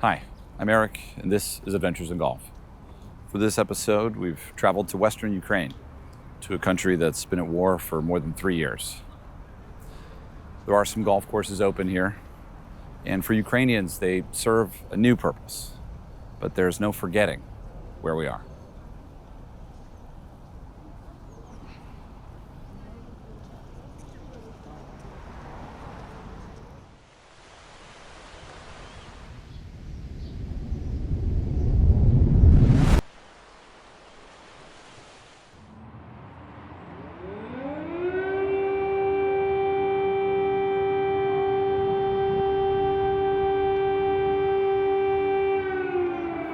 Hi, I'm Erik, and this is Adventures in Golf. For this episode, we've traveled to Western Ukraine, to a country that's been at war for more than 3 years. There are some golf courses open here, and for Ukrainians, they serve a new purpose, but there's no forgetting where we are.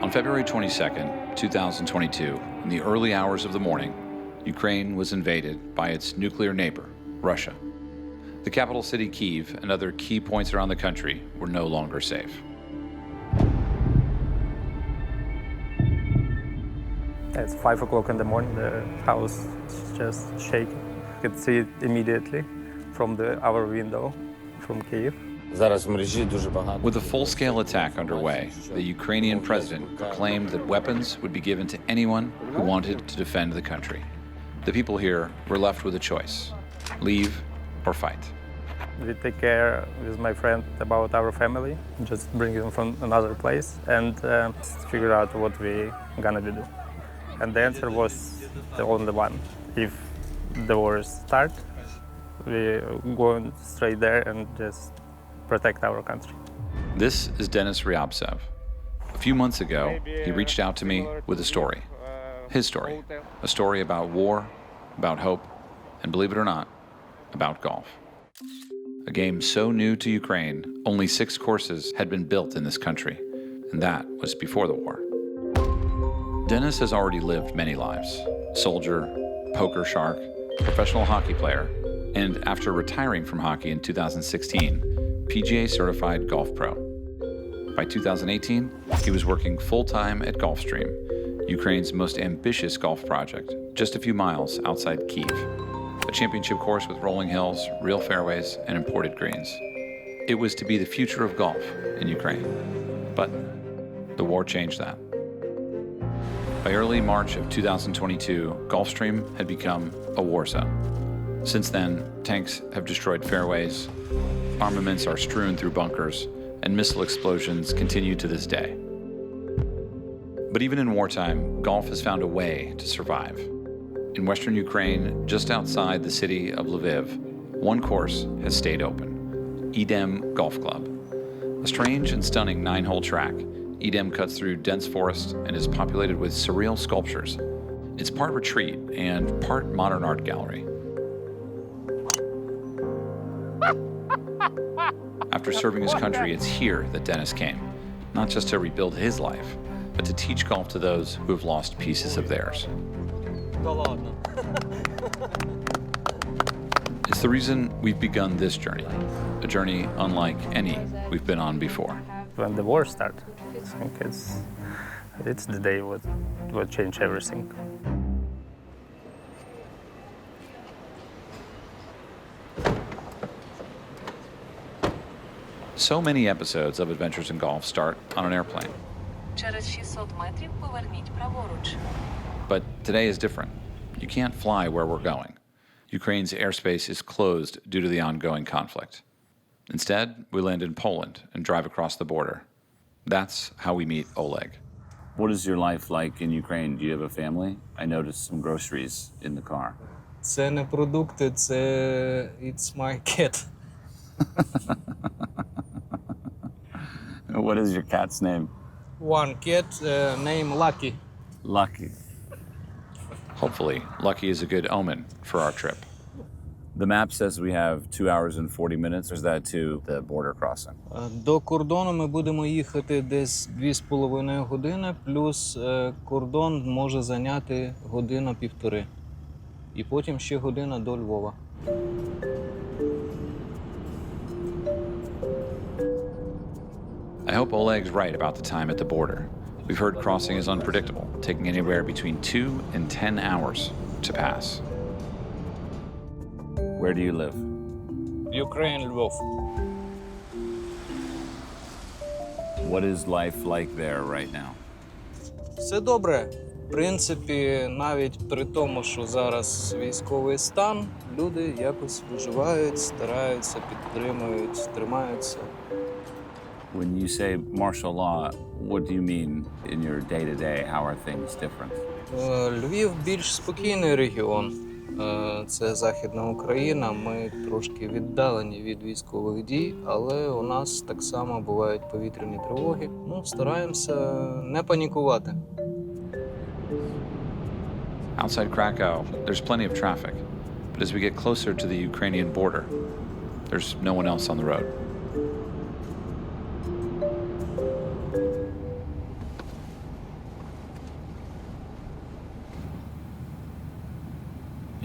On February 22nd, 2022, in the early hours of the morning, Ukraine was invaded by its nuclear neighbor, Russia. The capital city, Kyiv, and other key points around the country were no longer safe. It's 5 o'clock in the morning, the house is just shaking. You could see it immediately from our window from Kyiv. With a full-scale attack underway, the Ukrainian president proclaimed that weapons would be given to anyone who wanted to defend the country. The people here were left with a choice: leave or fight. We take care with my friend about our family, just bring them from another place and figure out what we're gonna do. And the answer was the only one. If the war starts, we're going straight there and just protect our country. This is Denis Ryabtsev. A few months ago, he reached out to me with a story. His story. A story about war, about hope, and believe it or not, about golf. A game so new to Ukraine, only 6 courses had been built in this country, and that was before the war. Denis has already lived many lives: soldier, poker shark, professional hockey player, and after retiring from hockey in 2016, PGA certified golf pro. By 2018, he was working full-time at Gulfstream, Ukraine's most ambitious golf project, just a few miles outside Kyiv. A championship course with rolling hills, real fairways, and imported greens. It was to be the future of golf in Ukraine. But the war changed that. By early March of 2022, Gulfstream had become a war zone. Since then, tanks have destroyed fairways, armaments are strewn through bunkers, and missile explosions continue to this day. But even in wartime, golf has found a way to survive. In western Ukraine, just outside the city of Lviv, one course has stayed open: Edem Golf Club. A strange and stunning 9-hole track, Edem cuts through dense forest and is populated with surreal sculptures. It's part retreat and part modern art gallery. After serving his country, it's here that Denis came, not just to rebuild his life, but to teach golf to those who have lost pieces of theirs. It's the reason we've begun this journey, a journey unlike any we've been on before. When the war started, I think it's the day what changed everything. So many episodes of Adventures in Golf start on an airplane. But today is different. You can't fly where we're going. Ukraine's airspace is closed due to the ongoing conflict. Instead, we land in Poland and drive across the border. That's how we meet Oleg. What is your life like in Ukraine? Do you have a family? I noticed some groceries in the car. Це не продукти, це it's my cat. What is your cat's name? One cat named Lucky. Lucky. Hopefully, Lucky is a good omen for our trip. The map says we have 2 hours and 40 minutes. Is that to the border crossing? До кордону ми будемо їхати десь 2,5 години, плюс кордон може зайняти година-півтори. І потім ще година до Львова. I hope Oleg's right about the time at the border. We've heard crossing is unpredictable, taking anywhere between 2 and 10 hours to pass. Where do you live? Ukraine, Lviv. What is life like there right now? Все добре. В принципі, навіть при тому, що зараз військовий стан, люди якось виживають, стараються, підтримують, тримаються. When you say martial law, what do you mean in your day-to-day? How are things different? Львів більш спокійний регіон. Це Західна Україна. Ми трошки віддалені від військових дій, але у нас так само бувають повітряні тривоги. Ну, стараємося не панікувати. Outside Krakow, there's plenty of traffic. But as we get closer to the Ukrainian border, there's no one else on the road.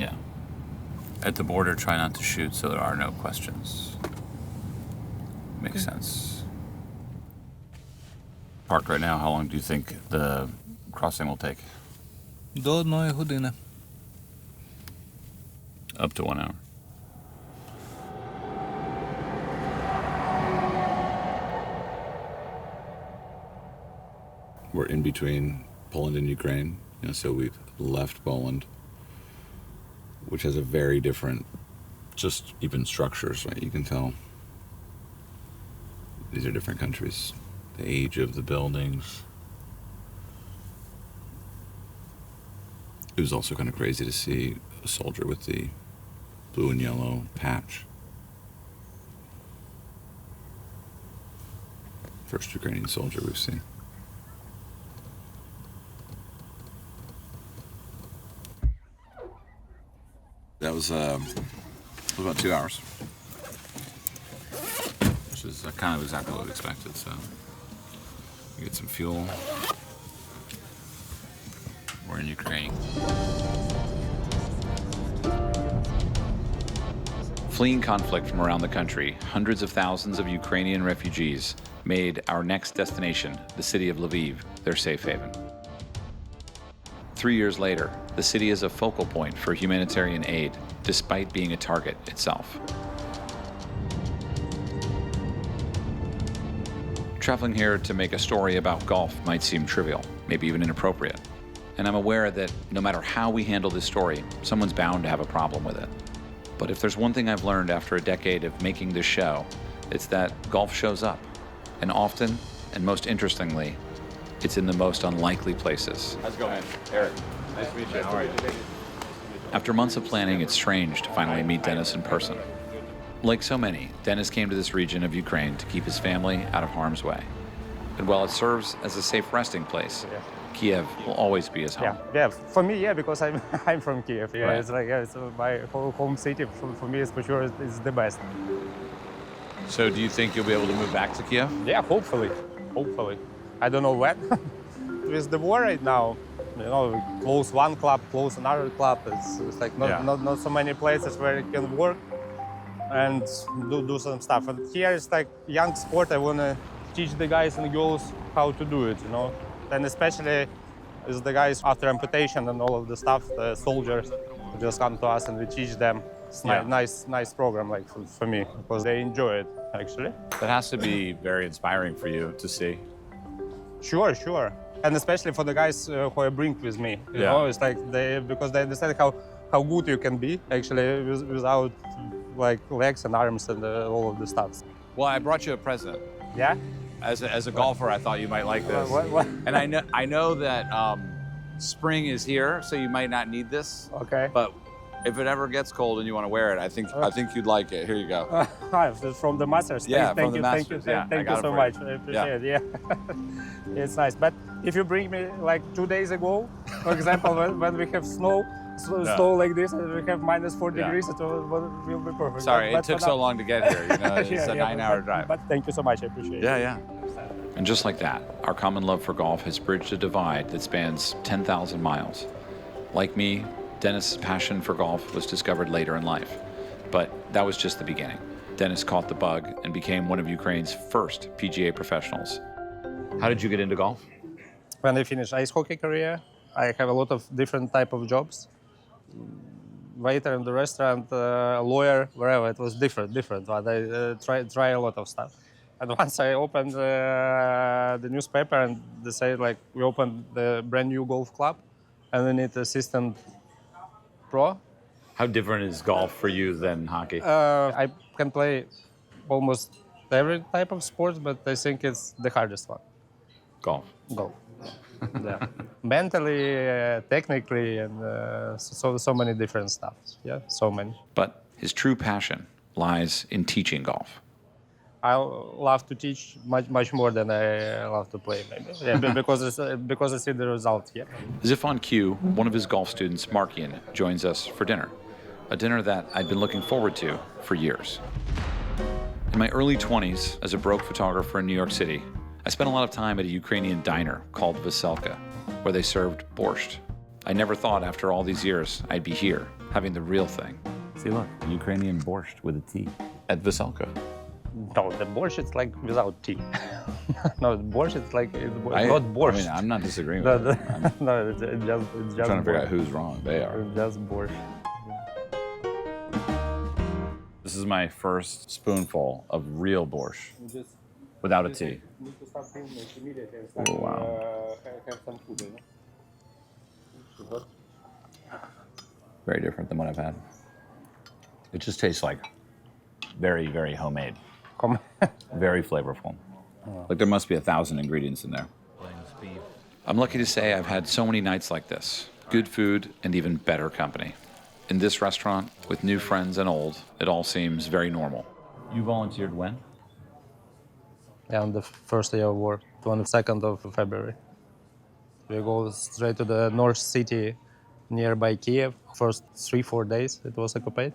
Yeah. At the border, try not to shoot so there are no questions. Makes sense. Parked right now, how long do you think the crossing will take? До 1 години. Up to 1 hour. We're in between Poland and Ukraine, so we've left Poland, which has a very different, just even structures, right? You can tell these are different countries. The age of the buildings. It was also kind of crazy to see a soldier with the blue and yellow patch. First Ukrainian soldier we've seen. That was about 2 hours, which is kind of exactly what we expected. So we get some fuel. We're in Ukraine. Fleeing conflict from around the country, hundreds of thousands of Ukrainian refugees made our next destination, the city of Lviv, their safe haven. 3 years later, the city is a focal point for humanitarian aid, despite being a target itself. Traveling here to make a story about golf might seem trivial, maybe even inappropriate. And I'm aware that no matter how we handle this story, someone's bound to have a problem with it. But if there's one thing I've learned after a decade of making this show, it's that golf shows up. And often, and most interestingly, it's in the most unlikely places. How's it going, Eric? Nice to meet you. How are you? After months of planning, it's strange to finally meet Dennis in person. Like so many, Dennis came to this region of Ukraine to keep his family out of harm's way. And while it serves as a safe resting place, Kiev will always be his home. Yeah. For me, because I'm I'm from Kiev. Yeah, Right. it's like it's my home city. For me, it's for sure it's the best. So do you think you'll be able to move back to Kiev? Yeah, hopefully. I don't know when. With the war right now, close one club, close another club. It's like not so many places where you can work and do some stuff. And here it's like young sport. I wanna teach the guys and girls how to do it, And especially is the guys after amputation and all of the stuff, the soldiers who just come to us and we teach them. It's nice program like for me because they enjoy it actually. That has to be very inspiring for you to see. Sure. And especially for the guys who I bring with me, it's like because they understand how good you can be actually without like legs and arms and all of the stuff. Well, I brought you a present. Yeah. As a golfer, I thought you might like this. What? And I know that spring is here, so you might not need this. Okay. But if it ever gets cold and you want to wear it, I think you'd like it. Here you go. From the Masters. Yeah, thank from the Masters. Thank you so much. I appreciate it. Yeah. It's nice. But if you bring me like 2 days ago, for example, when we have snow like this, and we have minus 4 degrees, it will be perfect. Sorry, it took so long to get here. It's a 9-hour drive. But thank you so much. I appreciate it. Yeah. And just like that, our common love for golf has bridged a divide that spans 10,000 miles. Like me, Dennis's passion for golf was discovered later in life. But that was just the beginning. Dennis caught the bug and became one of Ukraine's first PGA professionals. How did you get into golf? When I finished ice hockey career, I have a lot of different type of jobs. Waiter in the restaurant, lawyer, wherever. It was different. But I try a lot of stuff. And once I opened the newspaper and they say like we opened the brand new golf club and we need assistant pro. How different is golf for you than hockey? I can play almost every type of sport, but I think it's the hardest one, Golf. golf. Yeah. Mentally, technically, and so many different stuff. Yeah, so many. But his true passion lies in teaching golf. I love to teach much more than I love to play, maybe. Yeah, because I see the result here. As if on cue, one of his golf students, Markian, joins us for dinner. A dinner that I'd been looking forward to for years. In my early 20s, as a broke photographer in New York City, I spent a lot of time at a Ukrainian diner called Veselka, where they served borscht. I never thought after all these years I'd be here, having the real thing. See, look, Ukrainian borscht with a T at Veselka. No, the borscht is like without tea. No, the borscht is like not borscht. I mean, I'm not disagreeing with you. I'm No, it's just trying to figure out borscht. who's wrong. They are. It's just borscht. This is my first spoonful of real borscht without a T. Oh, wow. Very different than what I've had. It just tastes like very, very homemade. Come. Very flavorful. Like there must be 1,000 ingredients in there. I'm lucky to say I've had so many nights like this. Good food and even better company. In this restaurant, with new friends and old, it all seems very normal. You volunteered when? Yeah, on the first day of war, 22nd of February. We go straight to the North City nearby Kiev. First 3-4 days it was occupied.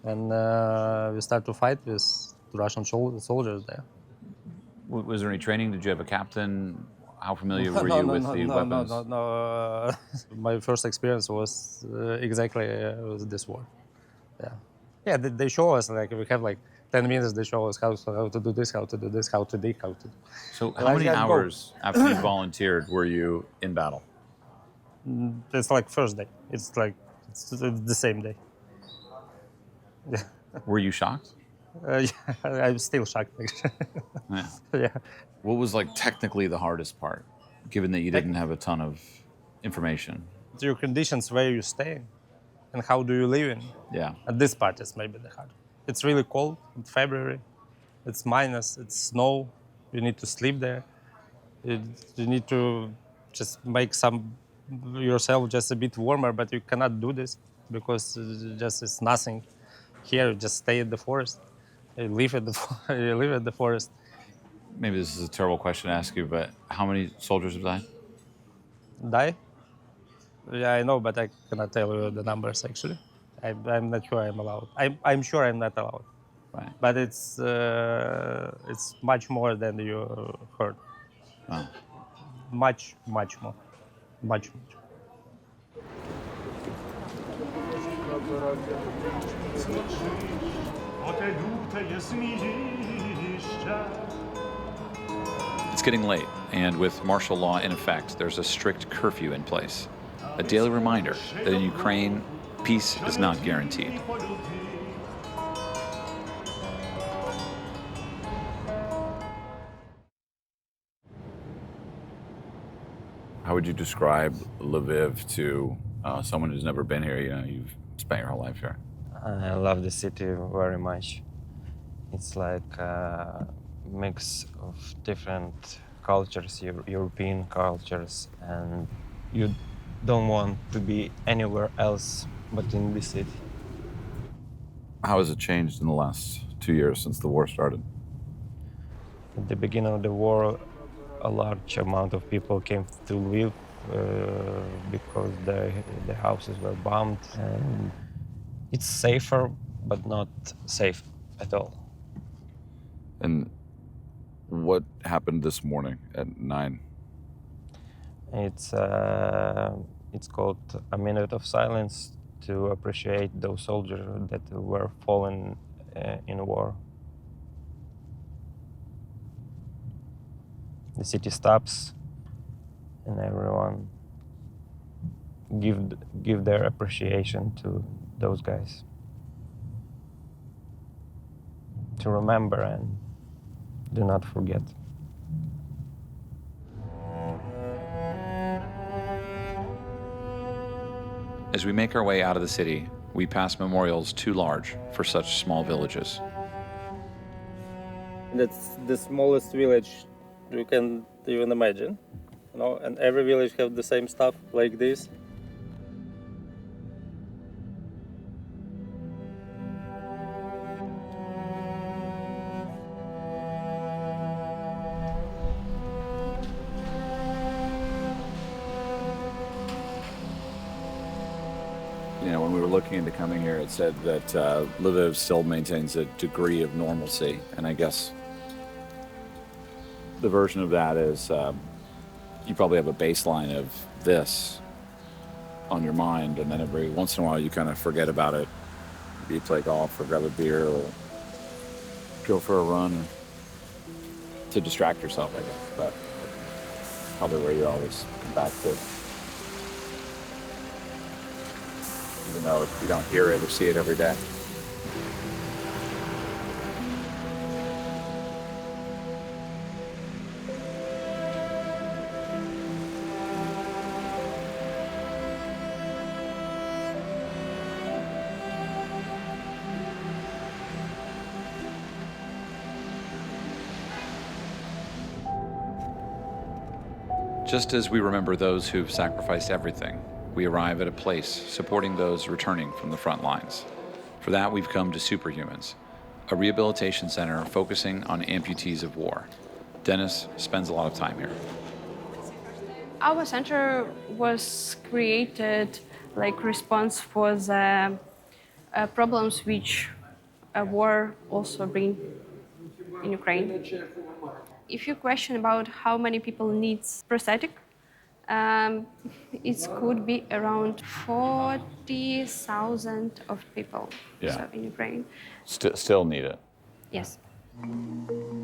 And we start to fight with Russian soldiers there. Was there any training? Did you have a captain? How familiar were you with the weapons? No. My first experience was exactly with this war. Yeah. Yeah, they show us, like, we have like 10 minutes, they show us how to do this, how to do this, how to dig, how to... So how many hours after you volunteered were you in battle? It's like first day. It's the same day. Yeah. Were you shocked? Yeah, I'm still shocked. Yeah. Yeah. What was like technically the hardest part, given that you didn't have a ton of information? Your conditions, where you stay, and how do you live in. Yeah. And this part is maybe the hard. It's really cold in February. It's minus, it's snow. You need to sleep there. You need to just make yourself just a bit warmer, but you cannot do this because it's nothing. Here, you just stay in the forest. You live at the forest. Maybe this is a terrible question to ask you, but how many soldiers have died? Die? Yeah, I know, but I cannot tell you the numbers actually. I'm not sure I'm allowed. I'm sure I'm not allowed. Right. But it's much more than you heard. Oh. Much more. Much. It's getting late, and with martial law in effect, there's a strict curfew in place. A daily reminder that in Ukraine, peace is not guaranteed. How would you describe Lviv to someone who's never been here? You know, you've spent your whole life here. I love the city very much. It's like a mix of different cultures, European cultures, and you don't want to be anywhere else but in the city. How has it changed in the last 2 years since the war started? At the beginning of the war, a large amount of people came to Lviv because the houses were bombed, and it's safer, but not safe at all. And what happened this morning at 9? It's called a minute of silence to appreciate those soldiers that were fallen in war. The city stops, and everyone give their appreciation to those guys. To remember and do not forget. As we make our way out of the city, we pass memorials too large for such small villages. That's the smallest village you can even imagine, you know, and every village have the same stuff like this. You know, when we were looking into coming here, it said that Lviv still maintains a degree of normalcy. And I guess the version of that is you probably have a baseline of this on your mind, and then every once in a while you kind of forget about it. You play golf or grab a beer or go for a run to distract yourself, I guess. But probably where you always come back to. Even though you don't hear it or see it every day. Just as we remember those who've sacrificed everything, we arrive at a place supporting those returning from the front lines. For that, we've come to Superhumans, a rehabilitation center focusing on amputees of war. Dennis spends a lot of time here. Our center was created like response for the problems which war also bring in Ukraine. If you question about how many people needs prosthetic, it could be around 40,000 of people in Ukraine. Still need it. Yes.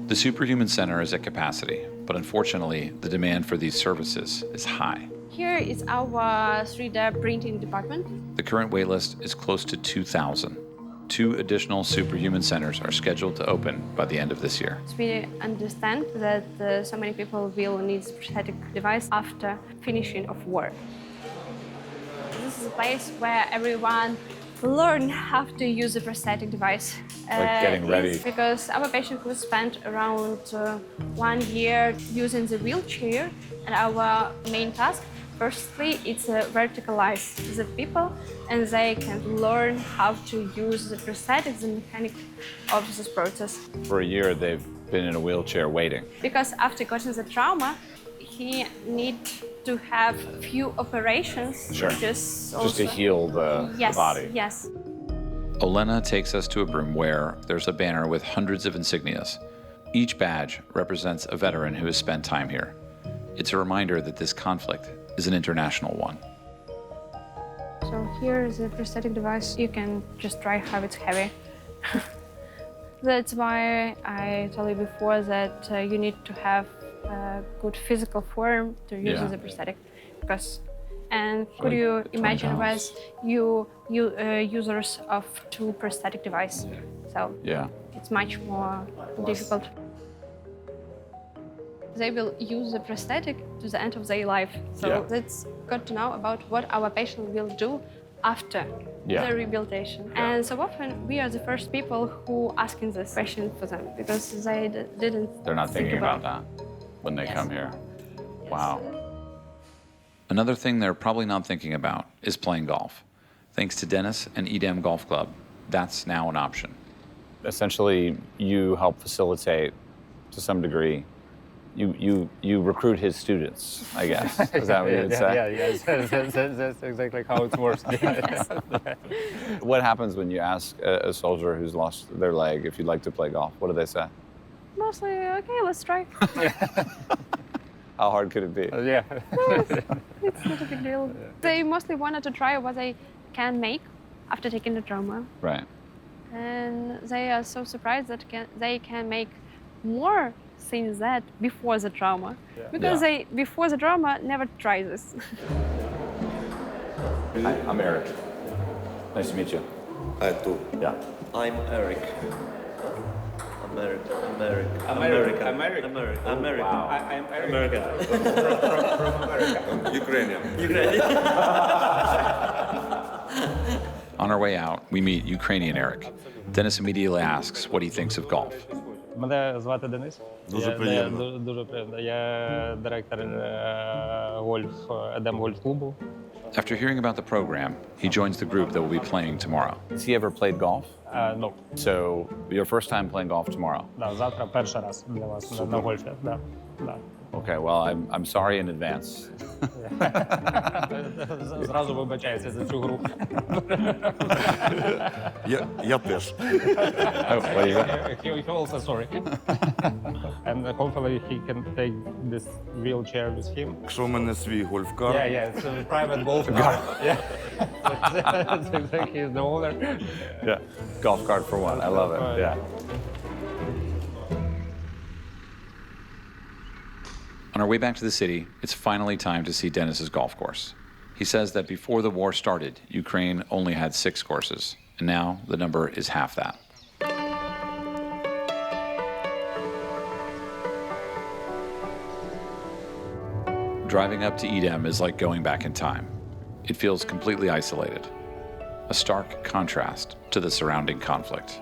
The Superhuman Center is at capacity, but unfortunately, the demand for these services is high. Here is our 3D printing department. The current waitlist is close to 2,000. 2 additional Superhuman centers are scheduled to open by the end of this year. We understand that so many people will need prosthetic device after finishing of war. This is a place where everyone learn how to use a prosthetic device. Like getting ready. Because our patient will spend around 1 year using the wheelchair, and our main task, firstly, it's verticalize the people, and they can learn how to use the prosthetics, the mechanic of this process. For a year, they've been in a wheelchair waiting. Because after getting the trauma, he need to have few operations. Sure. Just to heal the body. Yes. Olena takes us to a room where there's a banner with hundreds of insignias. Each badge represents a veteran who has spent time here. It's a reminder that this conflict is an international one. So here is a prosthetic device. You can just try how it's heavy. That's why I told you before that you need to have a good physical form to use the prosthetic. And could you imagine was you users of 2 prosthetic devices? So it's much more difficult. They will use the prosthetic to the end of their life. So let's got to know about what our patient will do after the rehabilitation. And so often we are the first people who asking this question for them because they didn't. They're not thinking about that when they come here. Yes. Wow. Another thing they're probably not thinking about is playing golf. Thanks to Dennis and Edem Golf Club, that's now an option. Essentially, you help facilitate, to some degree, you recruit his students, I guess. Is that what you would say? That's exactly how it works. What happens when you ask a soldier who's lost their leg if you'd like to play golf? What do they say? Mostly, okay, let's try. How hard could it be? No, it's not a big deal. They mostly wanted to try what they can make after taking the trauma. Right. And they are so surprised that they can make more things that before the trauma. Because they, before the trauma, never tried this. Hi, I'm Erik. Nice to meet you. I too. Yeah. I'm Erik. I'm On our way out, we meet Ukrainian Eric. Dennis immediately asks what he thinks of golf. Мене звати Денис. Дуже приємно. Дуже приємно. Я директор Edem гольф-клубу. After hearing about the program, he joins the group that will be playing tomorrow. Has he ever played golf? Ну, So, your first time playing golf tomorrow? да, завтра перший раз для вас на гольфі. Да, да. Okay, well, I'm sorry in advance. Зразу вибачаюся за цю гру. Я теж. Oh, what do you got? He also sorry. And hopefully he can take this wheelchair with him. Якщо в мене свій гольф-кар, Yeah, it's a private golf cart. Yeah. He's the owner. Yeah, golf cart for one. I love it. Yeah. On our way back to the city, it's finally time to see Dennis's golf course. He says that before the war started, Ukraine only had 6 courses, and now the number is half that. Driving up to Edem is like going back in time. It feels completely isolated, a stark contrast to the surrounding conflict.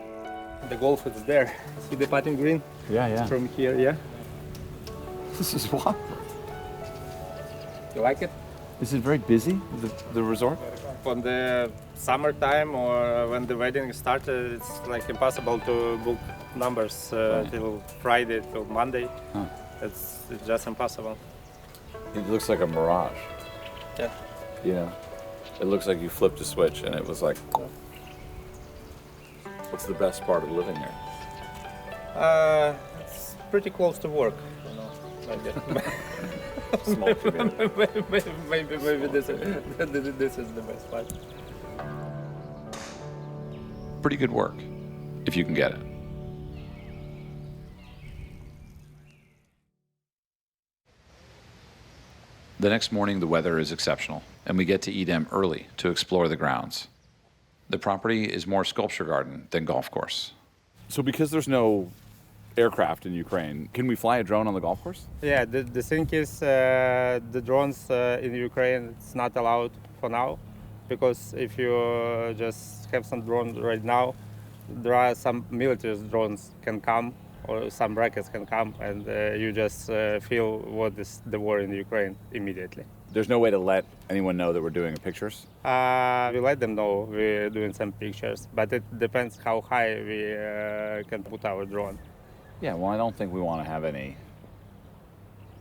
The golf is there. See the putting green? Yeah. From here, yeah. This is what? You like it? Is it very busy, the resort? On the summertime or when the wedding started, it's like impossible to book numbers till Friday, till Monday. It's just impossible. It looks like a mirage. Yeah. You know, it looks like you flipped a switch and it was like, what's the best part of living here? It's pretty close to work. You know, Small community. maybe this is the best part. Pretty good work, if you can get it. The next morning, the weather is exceptional, and we get to Edem early to explore the grounds. The property is more sculpture garden than golf course. So because there's no aircraft in Ukraine, can we fly a drone on the golf course? Yeah, the thing is, the drones in Ukraine, it's not allowed for now, because if you just have some drones right now, there are some military drones can come, or some rockets can come, and you just feel what is the war in Ukraine immediately. There's no way to let anyone know that we're doing pictures? We let them know we're doing some pictures, but it depends how high we can put our drone. Yeah, well, I don't think we want to have any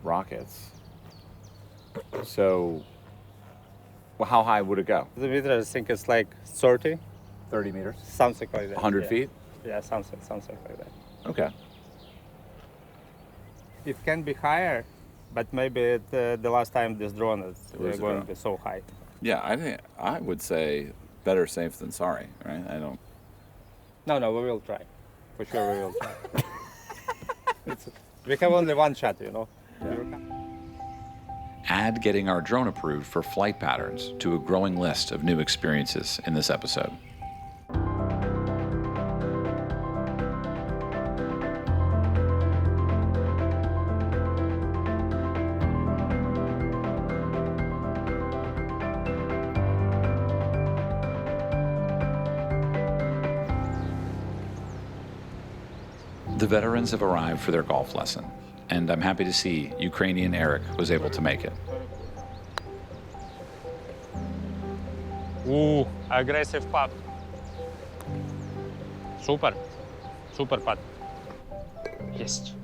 rockets. So, well, how high would it go? The meter, I think it's like 30, 30 meters? something like that. 100 yeah. feet? Yeah, something like that. Okay. It can be higher, but maybe the last time this drone is was a going drone. to be so high. Yeah, I think I would say better safe than sorry, right? I don't. No, we will try. For sure, we will try. We have only one shot, you know. Add getting our drone approved for flight patterns to a growing list of new experiences in this episode. The veterans have arrived for their golf lesson, and I'm happy to see Ukrainian Erik was able to make it. Aggressive putt. Super putt. Yes.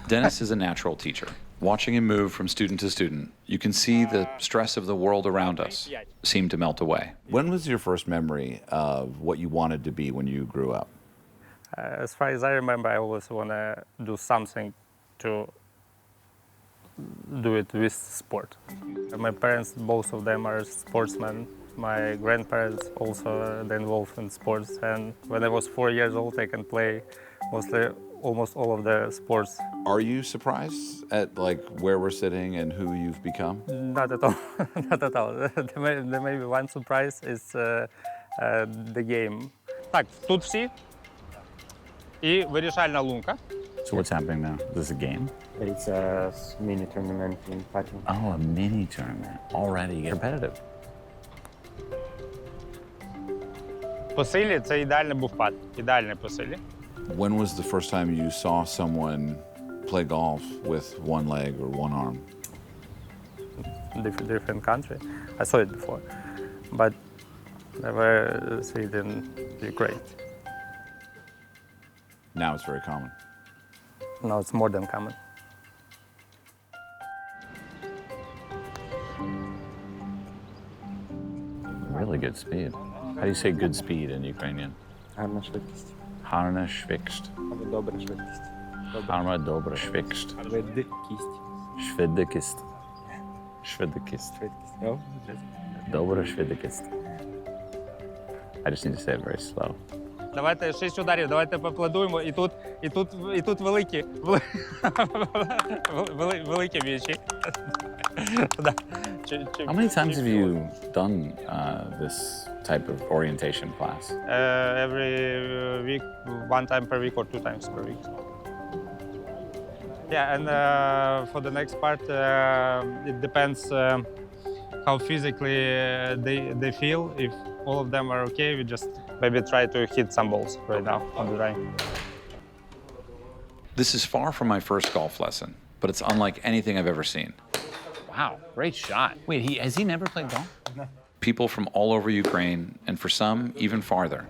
Dennis is a natural teacher. Watching him move from student to student, you can see the stress of the world around us seem to melt away. When was your first memory of what you wanted to be when you grew up? As far as I remember, I always want to do something to do it with sport. My parents, both of them are sportsmen. My grandparents also are involved in sports. And when I was 4 years old, I can play almost all of the sports. Are you surprised at like where we're sitting and who you've become? Not at all. Not at all. There may be one surprise is the game. Так, тут всі? І вирішальна лунка. So what's happening now? Is this a game? It's a mini tournament in putting. Oh, a mini tournament. Already competitive. По силі це ідеальний був пат. Ідеальний по силі. When was the first time you saw someone play golf with one leg or one arm? Different country. I saw it before, but never see it in Ukraine. Now it's very common. Now it's more than common. Really good speed. How do you say good speed in Ukrainian? Гарна швидкість. Harna schwikst. Або добра швидкість. Harma dobra schwikst. Швидкість. Schwidekist. Schwidekist. Швидкість. Oh, Dobra schwidekist. I just need to say it very slow. Давайте 6 ударів, давайте поаплодуємо. І тут великі, великі м'ячі. Да. How many times have you done this type of orientation class? Every week, one time per week or 2 times per week. Yeah, and for the next part, it depends how physically they feel. If all of them are okay, we just maybe try to hit some balls right now on the line. This is far from my first golf lesson, but it's unlike anything I've ever seen. Wow, great shot. Wait, has he never played golf? People from all over Ukraine, and for some, even farther,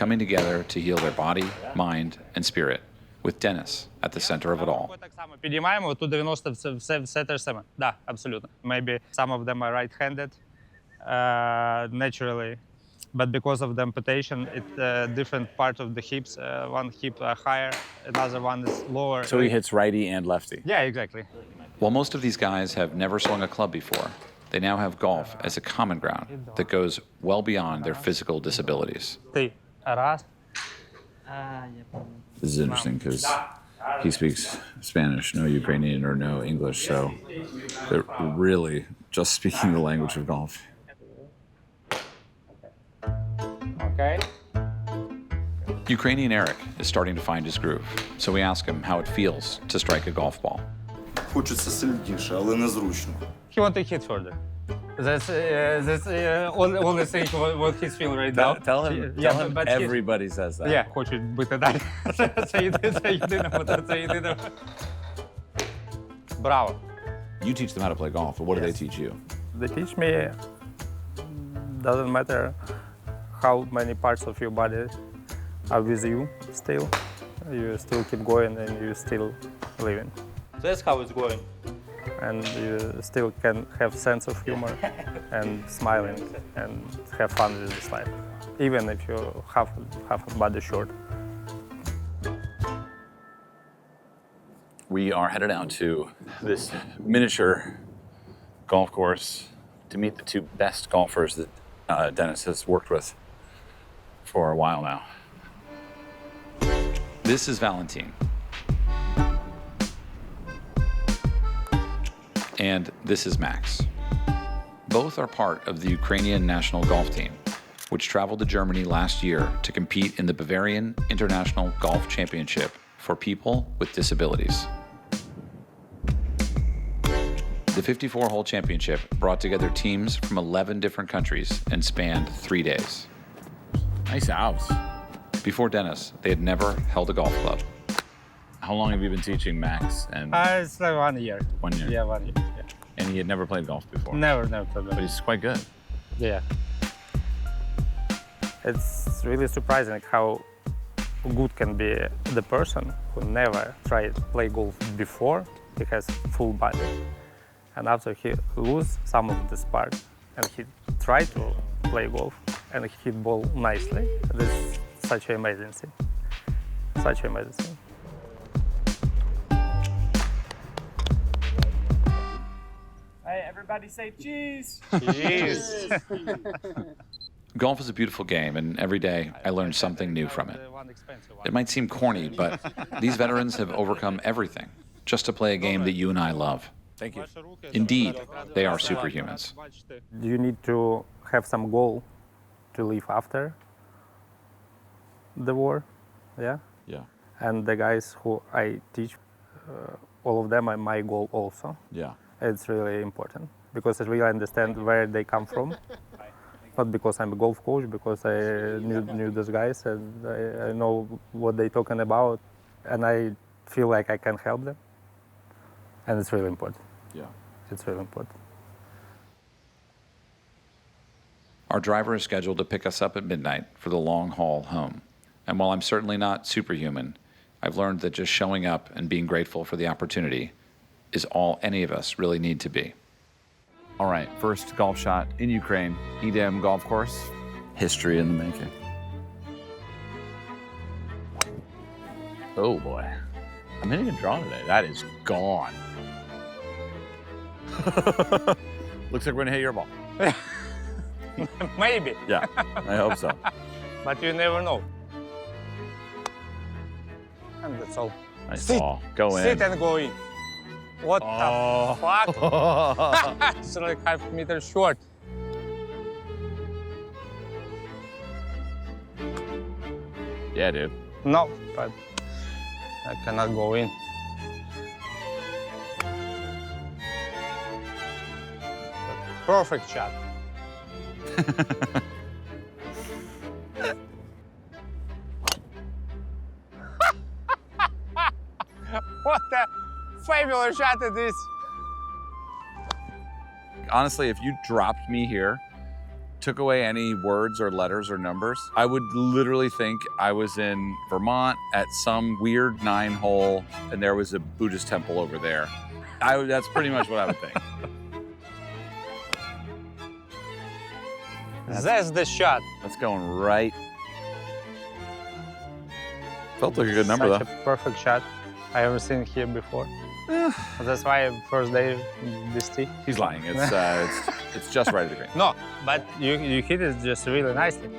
coming together to heal their body, mind, and spirit, with Dennis at the center of it all. Так само підіймаємо, тут 90 все те ж саме. Да, абсолютно. Maybe some of them are right-handed naturally, but because of the amputation, it different part of the hips. One hip higher, another one is lower. So he hits righty and lefty. Yeah, exactly. While most of these guys have never swung a club before, they now have golf as a common ground that goes well beyond their physical disabilities. Ти. Раз. This is interesting because he speaks Spanish, no Ukrainian or no English, so they're really just speaking the language of golf. Okay. Ukrainian Erik is starting to find his groove, so we ask him how it feels to strike a golf ball. Хочеться сильніше, але незручно. He want to hit further. That's only thing what he's feeling right now. Tell him but he- everybody says that. Yeah, хочуть бити далі. Це єдине. Браво. You teach them how to play golf, but what do they teach you? They teach me doesn't matter how many parts of your body are with you still. You still keep going and you still living. That's how it's going. And you still can have sense of humor and smiling and have fun with this life, even if you have a body short. We are headed out to this miniature golf course to meet the two best golfers that Dennis has worked with for a while now. This is Valentin. And this is Max. Both are part of the Ukrainian national golf team, which traveled to Germany last year to compete in the Bavarian International Golf Championship for people with disabilities. The 54-hole championship brought together teams from 11 different countries and spanned 3 days. Nice house. Before Dennis, they had never held a golf club. How long have you been teaching Max? And It's like 1 year. 1 year. Yeah, 1 year. Yeah. And he had never played golf before. Never But problem. he's quite good. Yeah. It's really surprising how good can be the person who never tried to play golf before. He has full body. And after he lose some of this part and he tried to play golf and he hit ball nicely. This is such an amazing thing. Such an amazing thing. Hey, everybody say cheese! Cheers! Golf is a beautiful game, and every day I learn something new from it. It might seem corny, but these veterans have overcome everything just to play a game that you and I love. Thank you. Indeed, they are superhumans. Do you need to have some goal to live after the war? Yeah? Yeah. And the guys who I teach, all of them are my goal also. Yeah. It's really important because I really understand where they come from. Not because I'm a golf coach, because I knew those guys and I know what they're talking about, and I feel like I can help them. And it's really important. Yeah. It's really important. Our driver is scheduled to pick us up at midnight for the long haul home. And while I'm certainly not superhuman, I've learned that just showing up and being grateful for the opportunity is all any of us really need to be. All right, first golf shot in Ukraine, Edem golf course. History in the making. Oh boy. I'm hitting a draw today. That is gone. Looks like we're gonna hit your ball. Maybe, Yeah, I hope so. but you never know. And that's all. Nice Sit. ball. Go in. Sit and go in. What Oh. the fuck? It's like 5 meters short. Yeah, dude. No, but I cannot go in. Perfect shot. What a fabulous shot it is. Honestly, if you dropped me here, took away any words or letters or numbers, I would literally think I was in Vermont at some weird 9-hole and there was a Buddhist temple over there. That's pretty much what I would think. That's the shot. That's going right. Felt like a good number, Such though. a perfect shot. I haven't seen it here before. That's why first day this tee. He's lying. It's just right at the green. No, but you hit it just really nicely.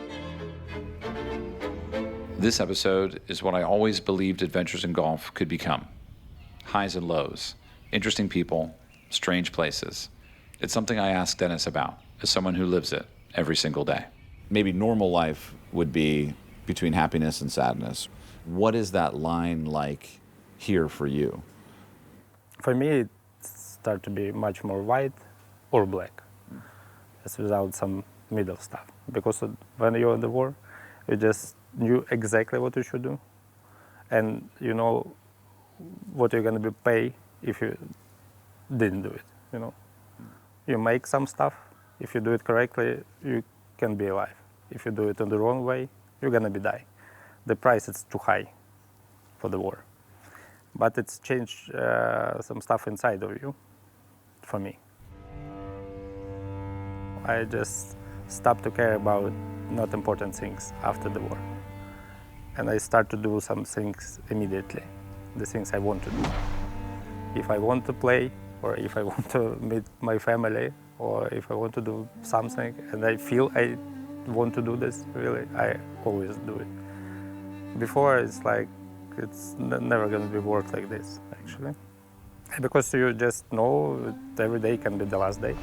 This episode is what I always believed adventures in golf could become. Highs and lows, interesting people, strange places. It's something I ask Dennis about as someone who lives it every single day. Maybe normal life would be between happiness and sadness. What is that line like here for you? For me, it started to be much more white or black, just without some middle stuff. Because when you're in the war, you just knew exactly what you should do, and you know what you're going to be paid if you didn't do it. You know, you make some stuff. If you do it correctly, you can be alive. If you do it in the wrong way, you're going to be die. The price is too high for the war. But it's changed some stuff inside of you, for me. I just stopped to care about not important things after the war. And I start to do some things immediately, the things I want to do. If I want to play, or if I want to meet my family, or if I want to do something, and I feel I want to do this, really, I always do it. Before, it's like, it's never going to be work like this, actually. Because you just know that every day can be the last day.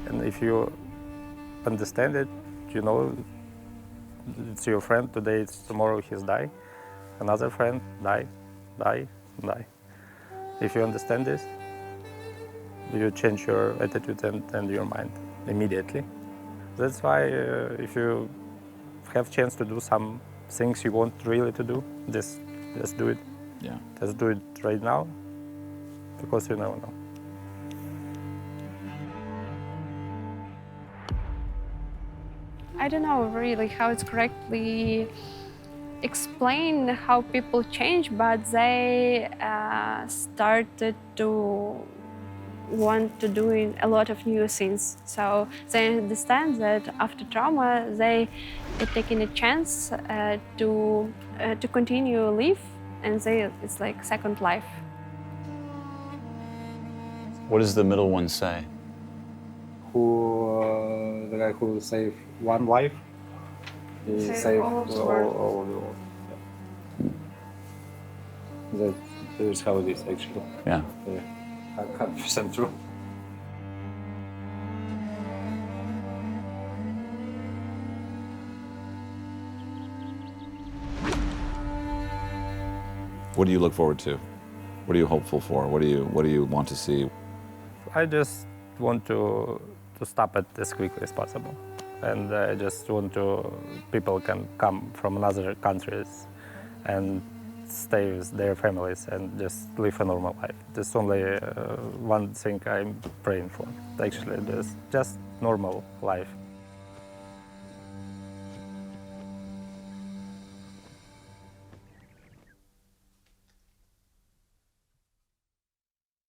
And if you understand it, you know it's your friend, today, it's tomorrow he's die. Another friend, die. If you understand this, you change your attitude and your mind immediately. That's why if you have chance to do some things you want really to do, just do it. Yeah. Just do it right now, because you never know. I don't know really how it's correctly explain how people change, but they started to want to do a lot of new things. So they understand that after trauma, they are taking a chance to continue live, and it's like second life. What does the middle one say? The guy who saved one life, he saved all of the world. all the world. Yeah. That is how it is, actually. Yeah. 100% true. What do you look forward to? What are you hopeful for? What do you want to see? I just want to stop it as quickly as possible. And I just want to, people can come from other countries and stay with their families and just live a normal life. There's only one thing I'm praying for, actually, just normal life.